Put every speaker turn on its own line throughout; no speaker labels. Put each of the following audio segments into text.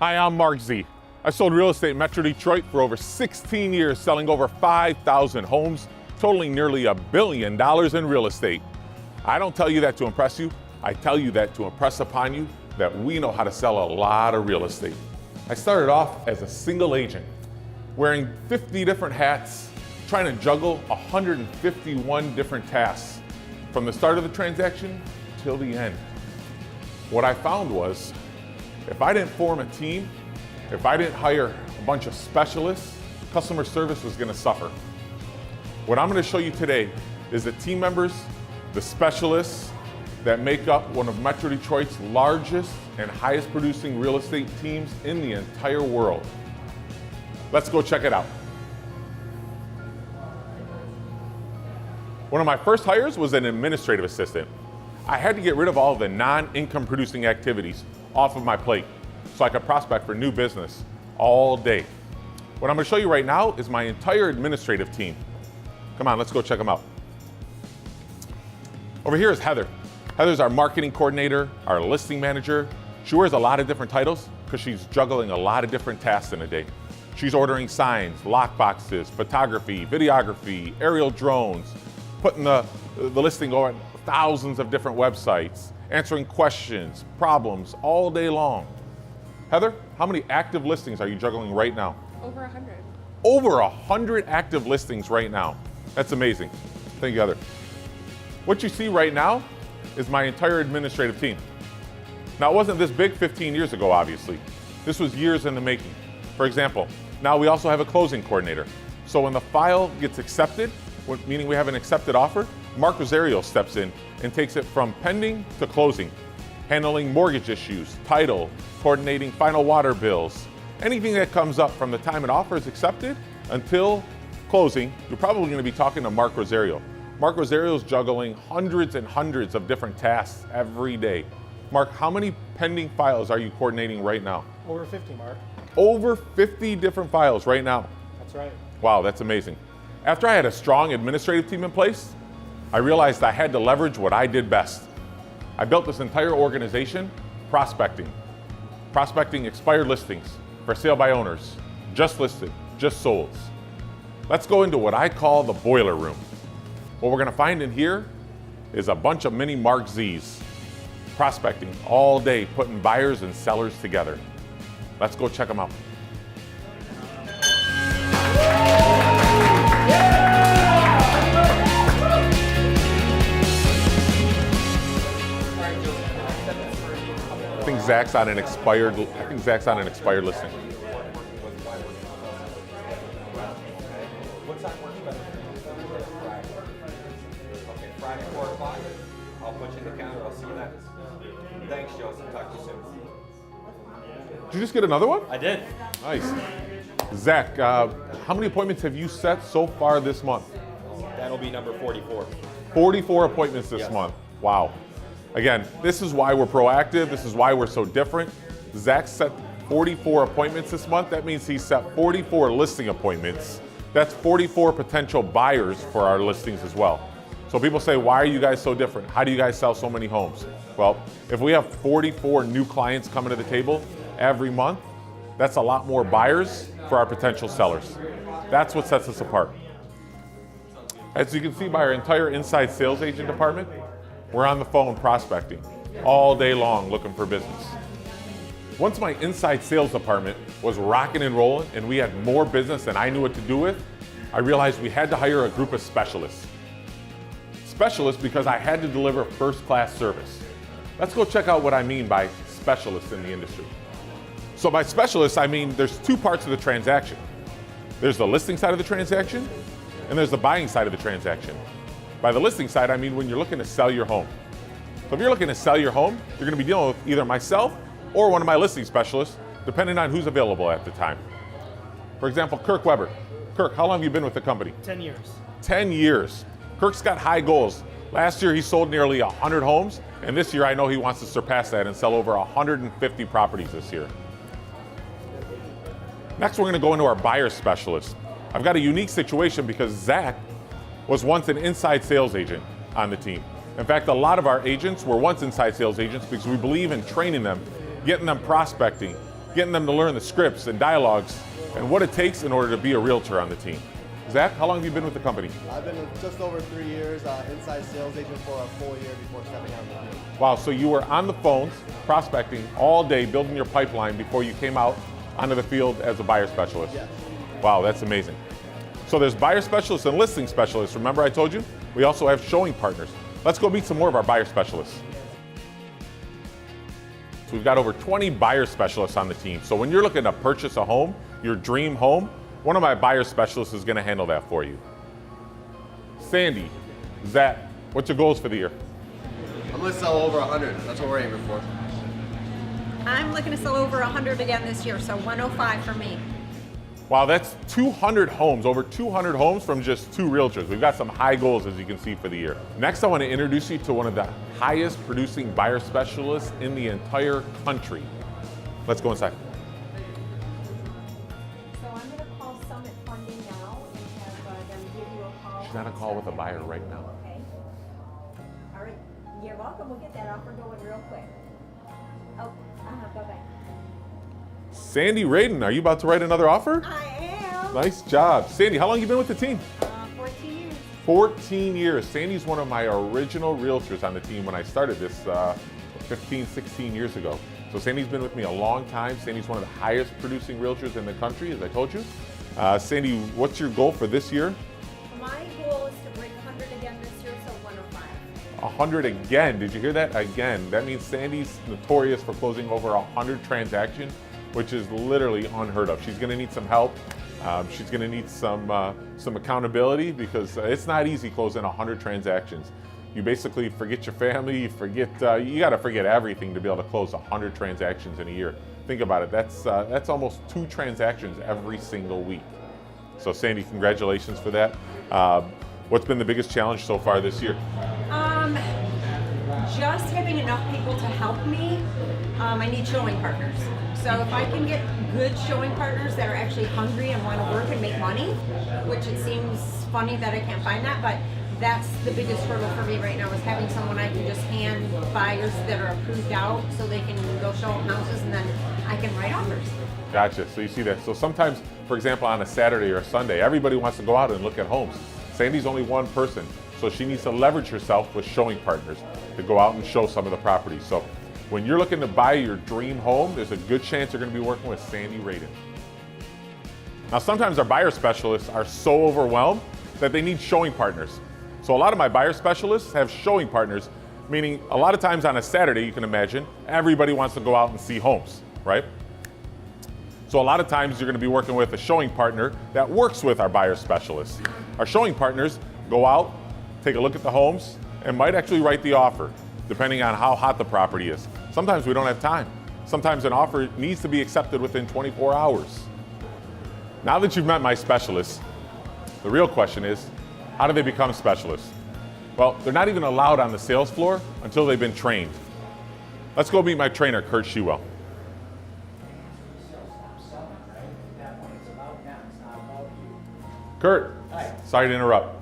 Hi, I'm Mark Z. I sold real estate in Metro Detroit for over 16 years, selling over 5,000 homes, totaling nearly $1 billion in real estate. I don't tell you that to impress you. I tell you that to impress upon you that we know how to sell a lot of real estate. I started off as a single agent, wearing 50 different hats, trying to juggle 151 different tasks from the start of the transaction till the end. What I found was, if I didn't form a team, if I didn't hire a bunch of specialists, customer service was going to suffer. What I'm going to show you today is the team members, the specialists that make up one of Metro Detroit's largest and highest producing real estate teams in the entire world. Let's go check it out. One of my first hires was an administrative assistant. I had to get rid of all the non-income producing activities off of my plate so I could prospect for new business all day. What I'm going to show you right now is my entire administrative team. Come on, let's go check them out. Over here is Heather. Heather's our marketing coordinator, our listing manager. She wears a lot of different titles because she's juggling a lot of different tasks in a day. She's ordering signs, lock boxes, photography, videography, aerial drones, putting the listing on thousands of different websites, answering questions, problems all day long. Heather, how many active listings are you juggling right now?
Over 100.
Over 100 active listings right now. That's amazing. Thank you, Heather. What you see right now is my entire administrative team. Now, it wasn't this big 15 years ago, obviously. This was years in the making. For example, now we also have a closing coordinator. So when the file gets accepted, meaning we have an accepted offer, Mark Rosario steps in and takes it from pending to closing, handling mortgage issues, title, coordinating final water bills. Anything that comes up from the time an offer is accepted until closing, you're probably going to be talking to Mark Rosario. Mark Rosario is juggling hundreds and hundreds of different tasks every day. Mark, how many pending files are you coordinating right now?
Over 50, Mark.
Over 50 different files right now.
That's right.
Wow, that's amazing. After I had a strong administrative team in place, I realized I had to leverage what I did best. I built this entire organization prospecting. Prospecting expired listings, for sale by owners, just listed, just sold. Let's go into what I call the boiler room. What we're going to find in here is a bunch of mini Mark Z's, prospecting all day, putting buyers and sellers together. Let's go check them out. I think Zach's on an expired listing.
What time works better for you? Friday. Okay, Friday, 4 o'clock. I'll put you in the calendar. I'll see you then. Thanks, Joseph. Talk to you soon.
Did you just get another one?
I did.
Nice. Zach, how many appointments have you set so far this month?
That'll be number 44.
44 appointments this
Yes.
month. Wow. Again, this is why we're proactive. This is why we're so different. Zach set 44 appointments this month. That means he set 44 listing appointments. That's 44 potential buyers for our listings as well. So people say, why are you guys so different? How do you guys sell so many homes? Well, if we have 44 new clients coming to the table every month, that's a lot more buyers for our potential sellers. That's what sets us apart. As you can see by our entire inside sales agent department, we're on the phone prospecting all day long looking for business. Once my inside sales department was rocking and rolling and we had more business than I knew what to do with, I realized we had to hire a group of specialists. Specialists because I had to deliver first-class service. Let's go check out what I mean by specialists in the industry. So by specialists, I mean there's two parts of the transaction. There's the listing side of the transaction and there's the buying side of the transaction. By the listing side, I mean when you're looking to sell your home. So if you're looking to sell your home, you're going to be dealing with either myself or one of my listing specialists, depending on who's available at the time. For example, Kirk Weber. Kirk, how long have you been with the company?
10 years.
10 years. Kirk's got high goals. Last year he sold nearly 100 homes, and this year I know he wants to surpass that and sell over 150 properties this year. Next, we're going to go into our buyer specialist. I've got a unique situation because Zach was once an inside sales agent on the team. In fact, a lot of our agents were once inside sales agents because we believe in training them, getting them prospecting, getting them to learn the scripts and dialogues and what it takes in order to be a realtor on the team. Zach, how long have you been with the company?
I've been just over 3 years, inside sales agent for a full year before stepping out of the field.
Wow, so you were on the phones, prospecting all day, building your pipeline before you came out onto the field as a buyer specialist.
Yes.
Wow, that's amazing. So there's buyer specialists and listing specialists. Remember I told you? We also have showing partners. Let's go meet some more of our buyer specialists. So we've got over 20 buyer specialists on the team. So when you're looking to purchase a home, your dream home, one of my buyer specialists is gonna handle that for you. Sandy, Zach, what's your goals for the year?
I'm gonna sell over 100. That's what we're aiming for.
I'm looking to sell over 100 again this year, so 105 for me.
Wow, that's 200 homes, over 200 homes from just 2 realtors. We've got some high goals, as you can see, for the year. Next, I want to introduce you to one of the highest producing buyer specialists in the entire country. Let's go inside.
So I'm going to call Summit Funding now and have them give you a call.
She's on a call with a buyer right now.
Okay. All right. You're welcome. We'll get that offer going real quick. Oh, bye-bye.
Sandy Radin, are you about to write another offer?
I am.
Nice job. Sandy, how long have you been with the team?
14 years.
14 years. Sandy's one of my original realtors on the team when I started this 15, 16 years ago. So Sandy's been with me a long time. Sandy's one of the highest producing realtors in the country, as I told you. Sandy, what's your goal for this year?
My goal is to break 100 again this year, so 105.
100 again. Did you hear that? Again. That means Sandy's notorious for closing over 100 transactions, which is literally unheard of. She's going to need some help. She's going to need some accountability because it's not easy closing 100 transactions. You basically forget your family, you got to forget everything to be able to close 100 transactions in a year. Think about it. That's almost 2 transactions every single week. So Sandy, congratulations for that. What's been the biggest challenge so far this year?
Just having enough people to help me. I need showing partners. So if I can get good showing partners that are actually hungry and want to work and make money, which it seems funny that I can't find that, but that's the biggest hurdle for me right now is having someone I can just hand buyers that are approved out so they can go show them houses and then I can write offers.
Gotcha, so you see that. So sometimes, for example, on a Saturday or a Sunday, everybody wants to go out and look at homes. Sandy's only one person, so she needs to leverage herself with showing partners to go out and show some of the properties. So when you're looking to buy your dream home, there's a good chance you're going to be working with Sandy Radin. Now, sometimes our buyer specialists are so overwhelmed that they need showing partners. So a lot of my buyer specialists have showing partners, meaning a lot of times on a Saturday, you can imagine, everybody wants to go out and see homes, right? So a lot of times you're going to be working with a showing partner that works with our buyer specialists. Our showing partners go out, take a look at the homes, and might actually write the offer, depending on how hot the property is. Sometimes we don't have time. Sometimes an offer needs to be accepted within 24 hours. Now that you've met my specialists, the real question is, how do they become specialists? Well, they're not even allowed on the sales floor until they've been trained. Let's go meet my trainer, Kurt Shewell. Kurt, sorry to interrupt.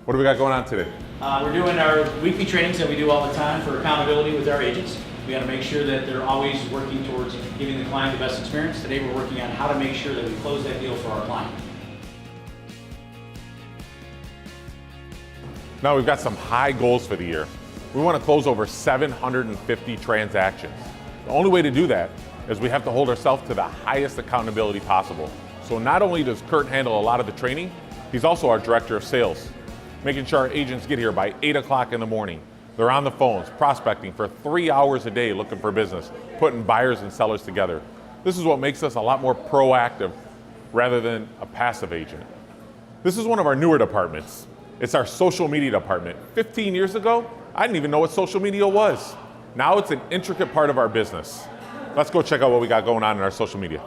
What do we got going on today?
We're doing our weekly trainings that we do all the time for accountability with our agents. We got to make sure that they're always working towards giving the client the best experience. Today we're working on how to make sure that we close that deal for our client.
Now we've got some high goals for the year. We want to close over 750 transactions. The only way to do that is we have to hold ourselves to the highest accountability possible. So not only does Kurt handle a lot of the training, he's also our director of sales, making sure our agents get here by 8 o'clock in the morning. They're on the phones, prospecting for 3 hours a day looking for business, putting buyers and sellers together. This is what makes us a lot more proactive rather than a passive agent. This is one of our newer departments. It's our social media department. 15 years ago, I didn't even know what social media was. Now it's an intricate part of our business. Let's go check out what we got going on in our social media.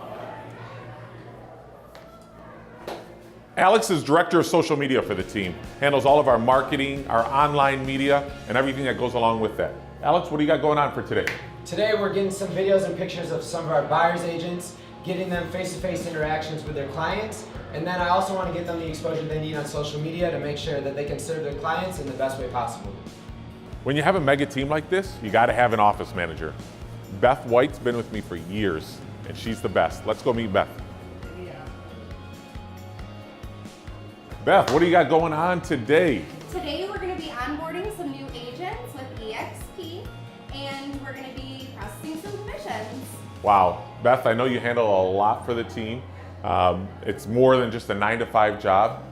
Alex is director of social media for the team, handles all of our marketing, our online media, and everything that goes along with that. Alex, what do you got going on for today?
Today we're getting some videos and pictures of some of our buyers agents, getting them face-to-face interactions with their clients, and then I also want to get them the exposure they need on social media to make sure that they can serve their clients in the best way possible.
When you have a mega team like this, you got to have an office manager. Beth White's been with me for years. and she's the best. Let's go meet Beth. Beth, what do you got going on today?
Today we're going to be onboarding some new agents with EXP, and we're going to be processing some commissions.
Wow, Beth, I know you handle a lot for the team. It's more than just a 9-to-5 job.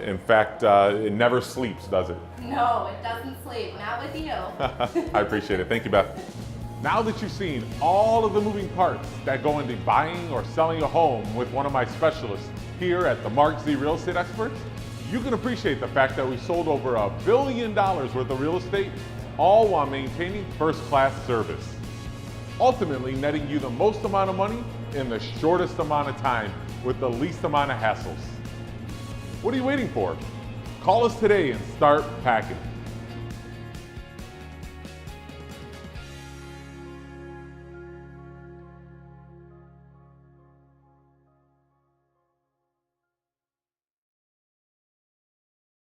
In fact, it never sleeps, does it?
No, it doesn't sleep. Not with you.
I appreciate it. Thank you, Beth. Now that you've seen all of the moving parts that go into buying or selling a home with one of my specialists here at the Mark Z Real Estate Experts, you can appreciate the fact that we sold over $1 billion worth of real estate, all while maintaining first-class service. Ultimately netting you the most amount of money in the shortest amount of time with the least amount of hassles. What are you waiting for? Call us today and start packing.